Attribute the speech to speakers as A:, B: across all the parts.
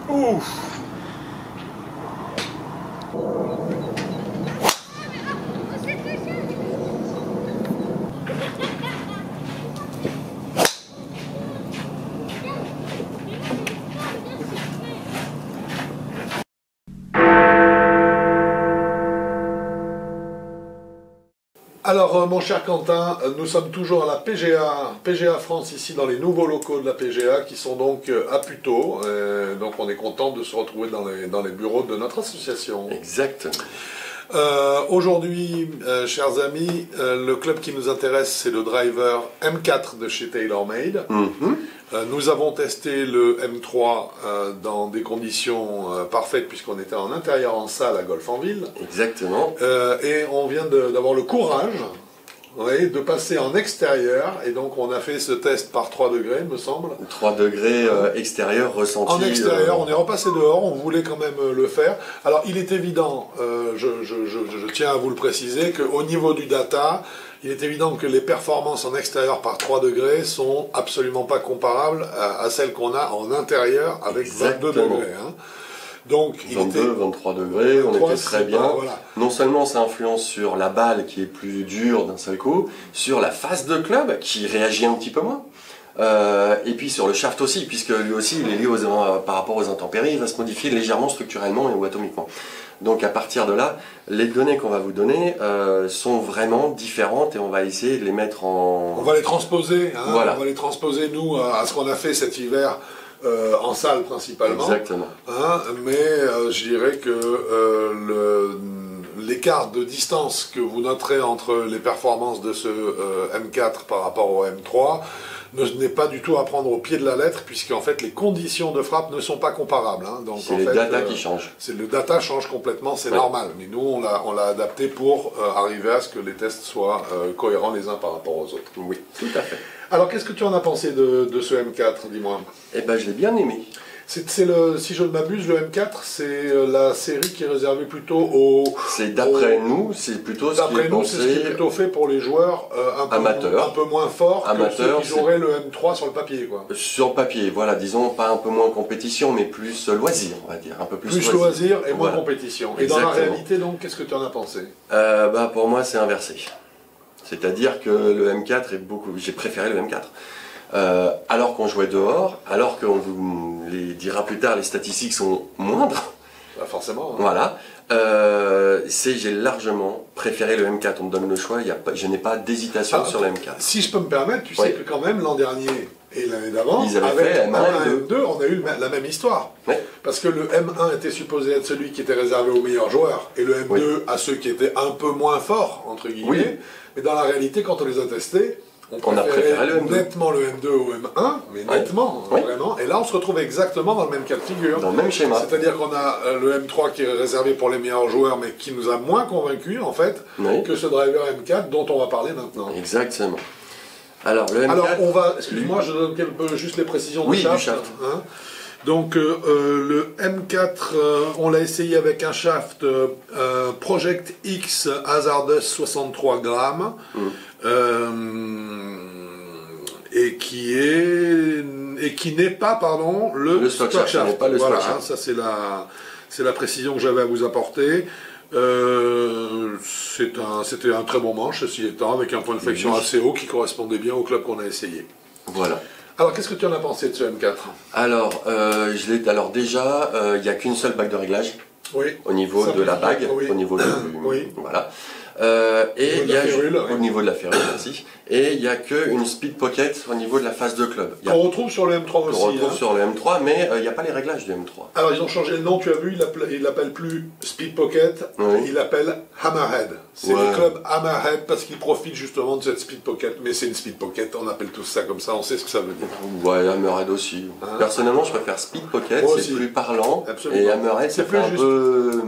A: Ouf. Alors, mon cher Quentin, nous sommes toujours à la PGA France, ici dans les nouveaux locaux de la PGA, qui sont donc à Puteaux. Donc, on est content de se retrouver dans les bureaux de notre association.
B: Exact.
A: Aujourd'hui, chers amis, le club qui nous intéresse, c'est le driver M4 de chez TaylorMade. Nous avons testé le M3 dans des conditions parfaites, puisqu'on était en intérieur en salle à Golf en Ville.
B: Exactement.
A: Et on vient d'avoir le courage, oui, de passer en extérieur. Et donc on a fait ce test par 3 degrés, me semble.
B: 3 degrés extérieur ressenti.
A: En extérieur, on est repassé dehors, on voulait quand même le faire. Alors il est évident, je tiens à vous le préciser, qu'au niveau du data, il est évident que les performances en extérieur par 3 degrés sont absolument pas comparables à celles qu'on a en intérieur avec 22 degrés. Hein. Donc,
B: 23 degrés, on était très bien.
A: Voilà.
B: Non seulement ça influence sur la balle qui est plus dure d'un seul coup, sur la face de club qui réagit un petit peu moins. Et puis sur le shaft aussi, puisque lui aussi il est lié par rapport aux intempéries, il va se modifier légèrement structurellement ou atomiquement. Donc à partir de là, les données qu'on va vous donner sont vraiment différentes et on va essayer de les mettre en...
A: On va les transposer, hein,
B: voilà.
A: On va les transposer nous à ce qu'on a fait cet hiver en salle principalement.
B: Exactement.
A: Hein, mais je dirais que l'écart de distance que vous noterez entre les performances de ce M4 par rapport au M3 n'est pas du tout à prendre au pied de la lettre, puisqu'en fait les conditions de frappe ne sont pas comparables. Hein.
B: C'est les data qui changent.
A: Le data change complètement, c'est normal. Mais nous, on l'a adapté pour arriver à ce que les tests soient cohérents les uns par rapport aux autres.
B: Oui, tout à fait.
A: Alors, qu'est-ce que tu en as pensé de ce M4, dis-moi?
B: Eh ben, je l'ai bien aimé.
A: Si je ne m'abuse, le M4, c'est la série qui est réservée plutôt aux...
B: C'est d'après nous, c'est plutôt ce qui est pensé...
A: c'est ce qui est plutôt fait pour les joueurs
B: amateurs,
A: un peu moins forts
B: amateurs,
A: que ceux qui joueraient le M3 sur le papier, quoi.
B: Sur le papier, voilà, disons, pas un peu moins compétition, mais plus loisir, on va dire, un peu plus
A: loisir et moins
B: voilà.
A: compétition. Et
B: Exactement.
A: dans la réalité, donc, qu'est-ce que tu en as pensé?
B: Pour moi, c'est inversé. C'est-à-dire que le M4 est beaucoup... J'ai préféré le M4. Alors qu'on jouait dehors, alors qu'on vous les dira plus tard, les statistiques sont moindres.
A: Bah forcément. Hein.
B: Voilà. J'ai largement préféré le M4. On me donne le choix, je n'ai pas d'hésitation sur le M4.
A: Si je peux me permettre, tu sais que quand même l'an dernier et l'année d'avant,
B: ils avaient fait M1 et
A: M2, on a eu la même histoire.
B: Ouais.
A: Parce que le M1 était supposé être celui qui était réservé aux meilleurs joueurs, et le M2 à ceux qui étaient un peu moins forts, entre guillemets. Oui. Mais dans la réalité, quand on les a testés, on a préféré le M2. Nettement le M2 au M1, mais nettement, vraiment. Et là, on se retrouve exactement dans le même cas de figure.
B: Dans le même schéma.
A: C'est-à-dire qu'on a le M3 qui est réservé pour les meilleurs joueurs, mais qui nous a moins convaincus, en fait, que ce driver M4 dont on va parler maintenant.
B: Exactement. Alors, le M4...
A: Alors, on va... Excuse-moi, je donne juste les précisions du shaft. Hein. Donc, le M4, on l'a essayé avec un shaft Project X Hazardous 63 grammes. Et qui n'est pas, pardon, le stock shaft.
B: Pas le
A: voilà,
B: stock shaft.
A: Ça c'est la précision que j'avais à vous apporter. C'était un très bon manche, ceci étant, avec un point de flexion assez haut qui correspondait bien au club qu'on a essayé.
B: Voilà.
A: Alors, qu'est-ce que tu en as pensé de ce M4?
B: Alors, déjà, il n'y a qu'une seule bague de réglage.
A: Oui.
B: Au niveau de la bague, au niveau de... Voilà. Et il y a au niveau de la ferrure aussi, et il n'y a qu'une speed pocket au niveau de la face de club.
A: On retrouve sur le M3 aussi.
B: On retrouve sur le M3, mais il n'y a pas les réglages du M3.
A: Alors ils ont changé le nom, tu as vu, il l'appelle plus Speed Pocket, il l'appelle Hammerhead. C'est le club Hammerhead parce qu'il profite justement de cette Speed Pocket, mais c'est une Speed Pocket, on appelle tous ça comme ça, on sait ce que ça veut dire.
B: Ouais, Hammerhead aussi. Hein? Personnellement, je préfère Speed Pocket, c'est plus parlant,
A: absolument.
B: Et Hammerhead, c'est plus un peu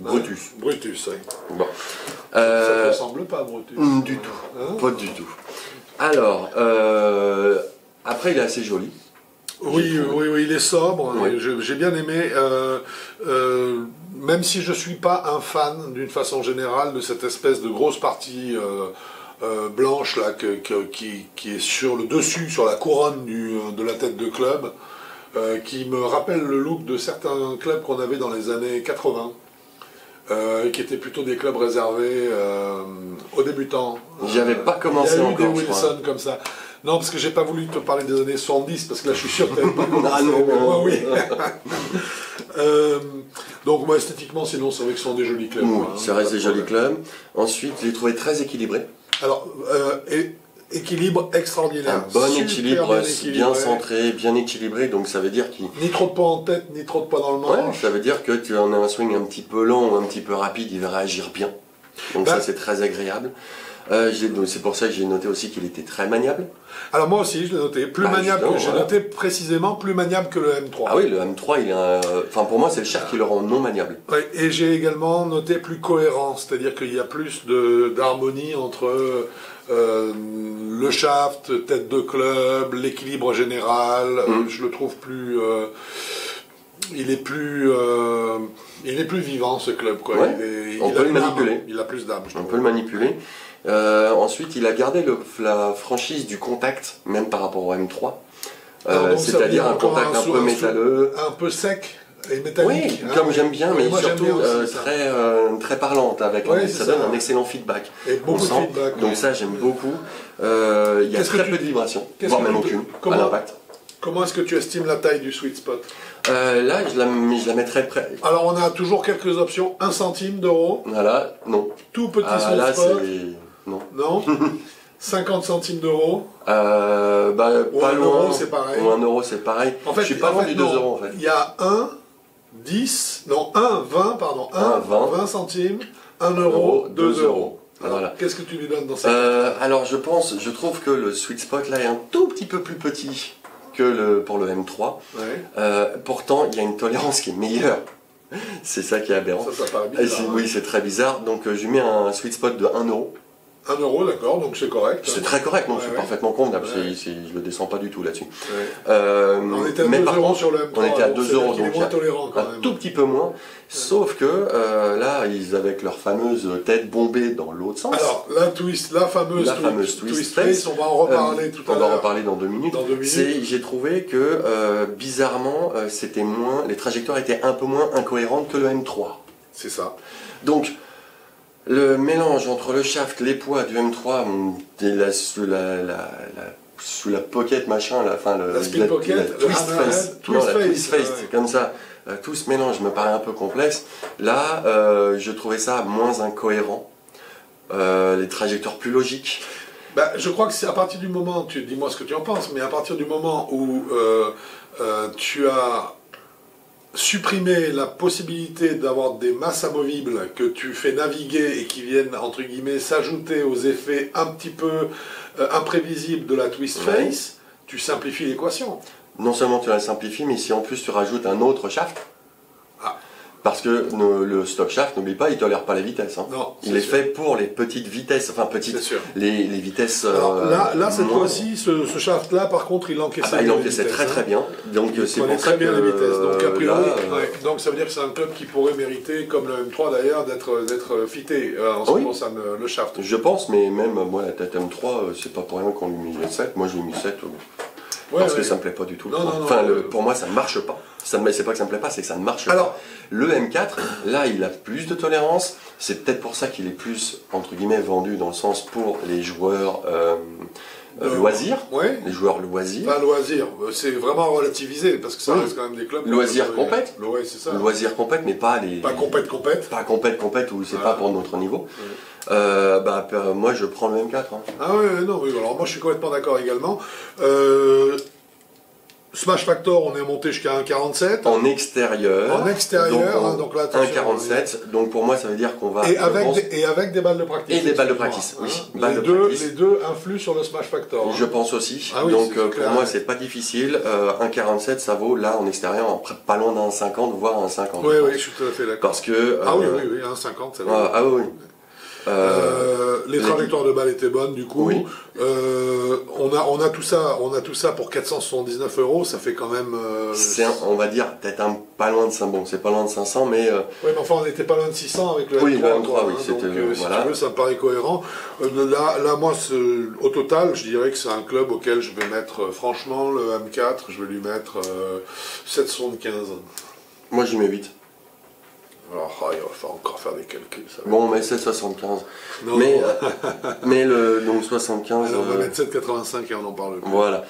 B: Brutus.
A: Brutus, oui.
B: Bon.
A: Ça ne ressemble pas à Brutus.
B: Du tout, pas du tout. Alors, après, il est assez joli.
A: Oui, il est sobre,
B: Oui.
A: j'ai bien aimé, même si je suis pas un fan d'une façon générale de cette espèce de grosse partie blanche là qui est sur le dessus, sur la couronne de la tête de club, qui me rappelle le look de certains clubs qu'on avait dans les années 80. Qui étaient plutôt des clubs réservés aux débutants.
B: J'avais pas commencé encore.
A: Il y a eu des Wilson comme ça. Non, parce que j'ai pas voulu te parler des années 70, parce que là je suis sûr que tu n'avais pas commencé.
B: Ah non,
A: moi, oui. Donc moi esthétiquement, sinon c'est vrai que ce sont des jolis clubs.
B: Oui,
A: hein,
B: ça reste des jolis clubs. Ensuite, je l'ai trouvé très équilibré.
A: Alors, équilibre extraordinaire.
B: Un bon
A: Super
B: équilibre,
A: équilibré.
B: bien centré, bien équilibré, donc ça veut dire qu'il...
A: Ni trop de poids en tête, ni trop de poids dans le
B: Ouais,
A: manche.
B: ça veut dire que tu en as un swing un petit peu lent ou un petit peu rapide, il va réagir bien. Donc ça c'est très agréable. C'est pour ça que j'ai noté aussi qu'il était très maniable.
A: Alors moi aussi, je l'ai noté. Plus maniable que j'ai
B: voilà.
A: noté précisément plus maniable que le M3.
B: Ah oui, le M3, il est enfin pour moi c'est le shaft qui le rend non maniable.
A: Ouais, et j'ai également noté plus cohérent, c'est-à-dire qu'il y a plus d'harmonie entre le shaft, tête de club, l'équilibre général. Je le trouve plus, il est plus vivant ce club quoi.
B: Ouais, on peut le manipuler.
A: Il a plus d'âme.
B: On peut le manipuler. Ensuite, il a gardé la franchise du contact, même par rapport au M3. C'est-à-dire un contact un peu métalleux.
A: Un peu sec et métallique.
B: Oui, comme j'aime bien, mais surtout
A: aussi,
B: très parlante. Ça donne un excellent feedback.
A: Et beaucoup de feedback.
B: Donc ça, j'aime beaucoup. Il y a très peu de vibrations, voire même aucune, à l'impact.
A: Comment est-ce que tu estimes la taille du sweet spot?
B: Là, je la mettrais près.
A: Alors, on a toujours quelques options. 1 centime d'euro.
B: Voilà, non.
A: Tout petit
B: là,
A: sweet spot.
B: Non.
A: Non. 50 centimes d'euros.
B: Pas loin.
A: C'est pareil.
B: Ou 1 euro, c'est pareil.
A: En fait,
B: je suis pas loin du 2 euros, en fait.
A: Il y a 20 centimes, 1 euro, 2 euros.
B: Voilà.
A: Qu'est-ce que tu lui donnes dans cette
B: alors, je trouve que le sweet spot, là, est un tout petit peu plus petit que pour le M3.
A: Ouais.
B: Pourtant, il y a une tolérance qui est meilleure. C'est ça qui est aberrant.
A: Ça paraît bizarre.
B: Oui, c'est très bizarre. Donc, je lui mets un sweet spot de 1 euro.
A: 1 euro, d'accord, donc c'est correct.
B: C'est très correct, donc c'est parfaitement convenable.
A: Ouais.
B: Je le descends pas du tout là-dessus.
A: Ouais. On était à 2 euros sur le M3.
B: On était à 2 euros,
A: donc il est moins tolérant quand
B: un
A: même.
B: tout petit peu moins. Sauf que là, ils avec leur fameuse tête bombée dans l'autre sens.
A: Alors, la fameuse twist face, on va en reparler tout à l'heure.
B: On va en reparler dans 2 minutes. J'ai trouvé que bizarrement, les trajectoires étaient un peu moins incohérentes que le M3.
A: C'est ça.
B: Donc, le mélange entre le shaft, les poids du M3 et sous la pocket machin,
A: la spin pocket,
B: la twist face, comme ça, tout ce mélange me paraît un peu complexe. Là, je trouvais ça moins incohérent, les trajectoires plus logiques.
A: Je crois que c'est à partir du moment, dis-moi ce que tu en penses, mais à partir du moment où tu as supprimer la possibilité d'avoir des masses amovibles que tu fais naviguer et qui viennent, entre guillemets, s'ajouter aux effets un petit peu imprévisibles de la twist face, tu simplifies l'équation.
B: Non seulement tu la simplifies, mais si en plus tu rajoutes un autre shaft, parce que le stock shaft, n'oublie pas, il ne tolère pas les vitesses. Hein.
A: Non,
B: il est fait pour les petites vitesses, les vitesses.
A: Alors là cette fois-ci, ce shaft-là, par contre, il encaissait.
B: Il encaissait très bien. Donc c'est pour ça
A: très bien les vitesses. Donc a priori,
B: là,
A: donc ça veut dire que c'est un club qui pourrait mériter, comme le M3 d'ailleurs, d'être fité en ce qui concerne le shaft.
B: Je pense, mais même moi la tête M3, c'est pas pour rien qu'on lui met 7. Moi je lui ai mis 7. Parce que ça me plaît pas du tout. Pour moi, ça ne marche pas. C'est pas que ça me plaît pas, c'est que ça ne marche pas. Le M4, là, il a plus de tolérance. C'est peut-être pour ça qu'il est plus, entre guillemets, vendu dans le sens pour les joueurs loisirs. Les joueurs loisirs.
A: Pas loisirs, c'est vraiment relativisé, parce que ça reste quand même des clubs.
B: Loisirs compète.
A: Oui, c'est ça.
B: Loisirs compète, mais pas les...
A: Pas compète.
B: Pas compète, ou c'est pas pour notre niveau. Moi je prends le M4. Hein.
A: Ah oui, non, alors moi je suis complètement d'accord également. Smash Factor, on est monté jusqu'à 1,47.
B: En extérieur.
A: Donc là,
B: 1,47. Donc pour moi ça veut dire qu'on va...
A: Et avec des balles de practice.
B: Et des balles de practice, oui.
A: Les deux influent sur le Smash Factor.
B: Je pense aussi.
A: Ah oui,
B: donc pour moi c'est pas difficile. 1,47 ça vaut là en extérieur pas loin d'un 50 voire un 50.
A: Oui, je suis tout à fait d'accord.
B: Parce que...
A: oui, 1,50 c'est vrai.
B: Ah oui.
A: Les trajectoires de balles étaient bonnes du coup.
B: Oui.
A: On on a tout ça pour 479 €, ça fait quand même...
B: on va dire, peut-être pas loin de 500, bon, c'est pas loin de 500, mais...
A: Oui, mais enfin, on n'était pas loin de 600 avec le M3.
B: Oui, le M3,
A: quoi,
B: oui,
A: hein,
B: c'était...
A: donc, si
B: voilà.
A: tu veux, ça me paraît cohérent. Là, moi, au total, je dirais que c'est un club auquel je vais mettre, franchement, le M4, je vais lui mettre 7,75.
B: Moi, j'y mets 8.
A: Alors, il va falloir encore faire des calculs. Ça va
B: Bon, on met 7,75.
A: Non,
B: Mais donc 75...
A: alors, on va mettre 7,85 et on en parle plus.
B: Voilà.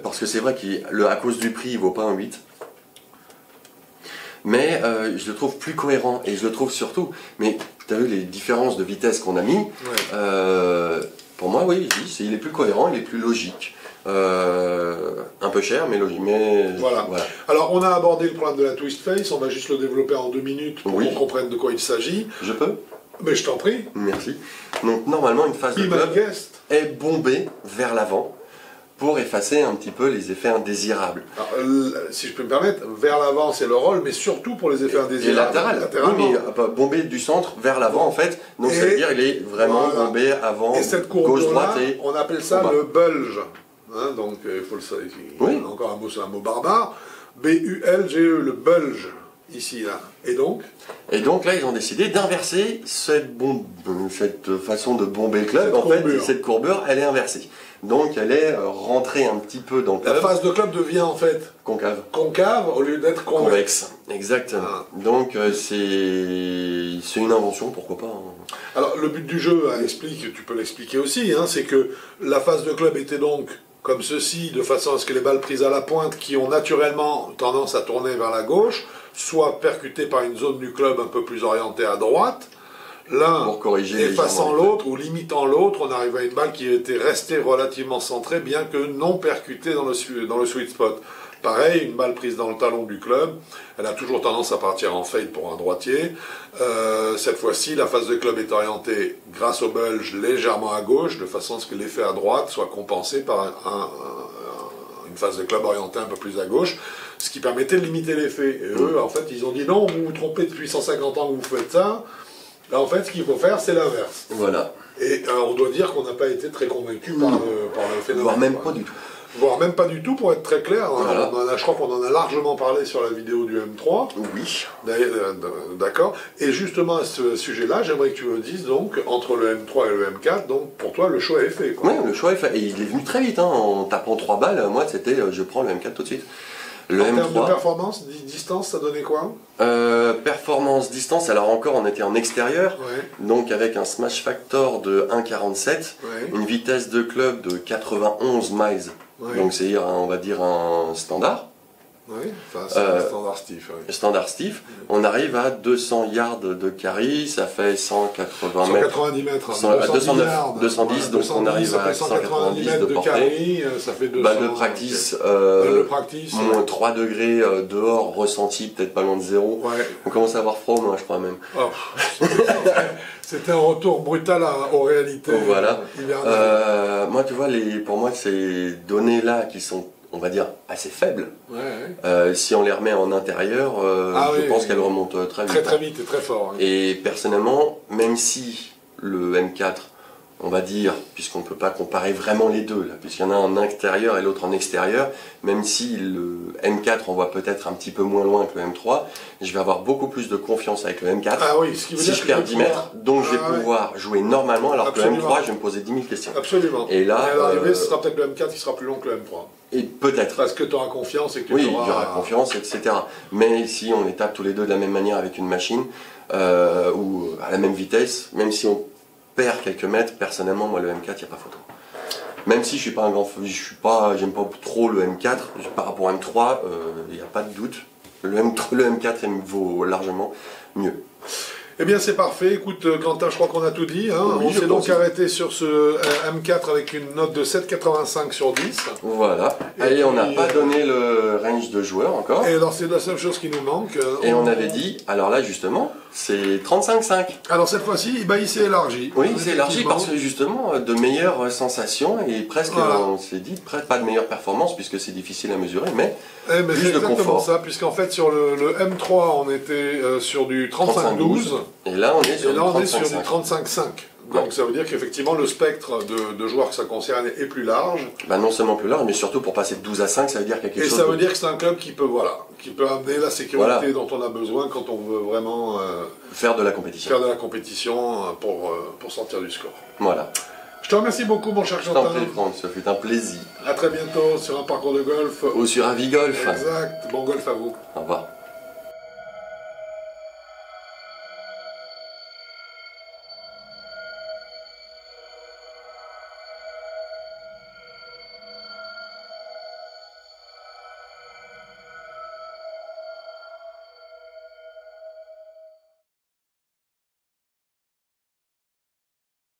B: Parce que c'est vrai qu'à cause du prix, il vaut pas un 8. Mais je le trouve plus cohérent, et je le trouve surtout... Mais tu as vu les différences de vitesse qu'on a mis,
A: Ouais.
B: pour moi, oui, il est plus cohérent, il est plus logique. Un peu cher, mais logique.
A: Voilà. Alors, on a abordé le problème de la twist face, on va juste le développer en 2 minutes pour qu'on comprenne de quoi il s'agit.
B: Je peux?
A: Mais je t'en prie.
B: Merci. Donc, normalement, une phase de club est bombée vers l'avant pour effacer un petit peu les effets indésirables.
A: Alors, si je peux me permettre, vers l'avant c'est le rôle, mais surtout pour les effets indésirables.
B: Et latéralement. Oui, mais bombé du centre vers l'avant en fait. Donc ça veut dire il est vraiment bombé avant,
A: et cette
B: gauche, droite et...
A: on appelle ça le bulge. Hein, donc il faut le savoir.
B: Oui.
A: Encore un mot, c'est un mot barbare. B-U-L-G-E, le bulge, ici, là. Et donc
B: là, ils ont décidé d'inverser cette façon de bomber le club. Cette courbure, elle est inversée. Donc elle est rentrée un petit peu dans le club.
A: La phase de club devient en fait concave au lieu d'être convexe.
B: Exactement. Ah. Donc c'est une invention, pourquoi pas. Hein.
A: Alors le but du jeu, tu peux l'expliquer aussi, hein, c'est que la phase de club était donc comme ceci, de façon à ce que les balles prises à la pointe, qui ont naturellement tendance à tourner vers la gauche, soient percutées par une zone du club un peu plus orientée à droite. L'un effaçant l'autre ou limitant l'autre, on arrive à une balle qui était restée relativement centrée, bien que non percutée dans le sweet spot. Pareil, une balle prise dans le talon du club, elle a toujours tendance à partir en fade pour un droitier. Cette fois-ci, la phase de club est orientée grâce au bulge légèrement à gauche, de façon à ce que l'effet à droite soit compensé par une phase de club orientée un peu plus à gauche, ce qui permettait de limiter l'effet. Et eux, en fait, ils ont dit non, vous vous trompez depuis 150 ans que vous faites ça. Là, en fait, ce qu'il faut faire, c'est l'inverse.
B: Voilà.
A: Et on doit dire qu'on n'a pas été très convaincu par le phénomène.
B: Voire même pas du tout.
A: Voire même pas du tout, pour être très clair.
B: Voilà.
A: Je crois qu'on en a largement parlé sur la vidéo du M3.
B: Oui.
A: D'accord. Et justement, à ce sujet-là, j'aimerais que tu me dises, donc, entre le M3 et le M4, donc, pour toi, le choix est fait.
B: Oui, le choix est fait. Et il est venu très vite, hein, en tapant 3 balles. Moi, c'était, je prends le M4 tout de suite.
A: En termes de performance, distance, ça donnait quoi?
B: Performance, distance, alors encore on était en extérieur, donc avec un smash factor de 1,47, une vitesse de club de 91 miles, donc c'est on va dire un standard.
A: Oui, enfin, c'est standard stiff.
B: Standard stiff, on arrive à 200 yards de carry, ça fait 180 mètres.
A: 190 mètres.
B: 210, donc on arrive à 190 de portée.
A: Carry, ça fait 200.
B: Balle de practice, moins 3 degrés dehors, ressenti, peut-être pas loin de 0. On commence à avoir froid, moi je crois même.
A: Oh, c'était un retour brutal aux réalités.
B: Voilà. Moi, tu vois, pour moi, ces données-là qui sont, on va dire, assez faibles, si on les remet en intérieur, je pense qu'elles remontent très vite.
A: Très vite et très fort.
B: Et personnellement, même si le M4, on va dire, puisqu'on ne peut pas comparer vraiment les deux, puisqu'il y en a un intérieur et l'autre en extérieur, même si le M4 on voit peut-être un petit peu moins loin que le M3, je vais avoir beaucoup plus de confiance avec le M4 si je perds 10 mètres, donc je vais pouvoir jouer normalement, alors que le M3, je vais me poser 10 000 questions.
A: Absolument.
B: Et là,
A: à l'arrivée, ce sera peut-être le M4 qui sera plus long que le M3.
B: Et peut-être.
A: Parce que tu auras confiance et que
B: il y aura confiance, etc. Mais si on les tape tous les deux de la même manière avec une machine, ou à la même vitesse, même si on perd quelques mètres, personnellement, moi le M4, il n'y a pas photo. Même si je suis pas un grand, j'aime pas trop le M4, par rapport au M3, il n'y a pas de doute. Le M4 il me vaut largement mieux.
A: Eh bien c'est parfait, écoute Quentin, je crois qu'on a tout dit. Hein. On s'est donc arrêté sur ce M4 avec une note de 7,85 sur 10.
B: Voilà, et on n'a pas donné le range de joueurs encore.
A: Et alors c'est la seule chose qui nous manque.
B: Et on avait dit, alors là justement, c'est 35,5.
A: Alors cette fois-ci, il s'est élargi.
B: Oui, il s'est élargi parce que justement, de meilleures sensations et presque, on s'est dit, pas de meilleure performance puisque c'est difficile à mesurer, mais plus de confort.
A: Ça, puisqu'en fait sur le M3, on était sur du 35-12.
B: Et là, on est sur du 35,5.
A: Donc ça veut dire qu'effectivement le spectre de joueurs que ça concerne est plus large.
B: Bah, non seulement plus large, mais surtout pour passer de 12 à 5, ça veut dire qu'il y a quelque chose.
A: Et ça veut dire que c'est un club qui peut, qui peut amener la sécurité
B: Voilà.
A: dont on a besoin quand on veut vraiment
B: faire de la compétition.
A: Faire de la compétition pour sortir du score.
B: Voilà.
A: Je te remercie beaucoup, mon cher
B: Je t'en
A: Quentin.
B: prie, Franck, ça fut un plaisir.
A: À très bientôt sur un parcours de golf.
B: Ou sur un Vigolf.
A: Exact. Bon golf à vous.
B: Au revoir.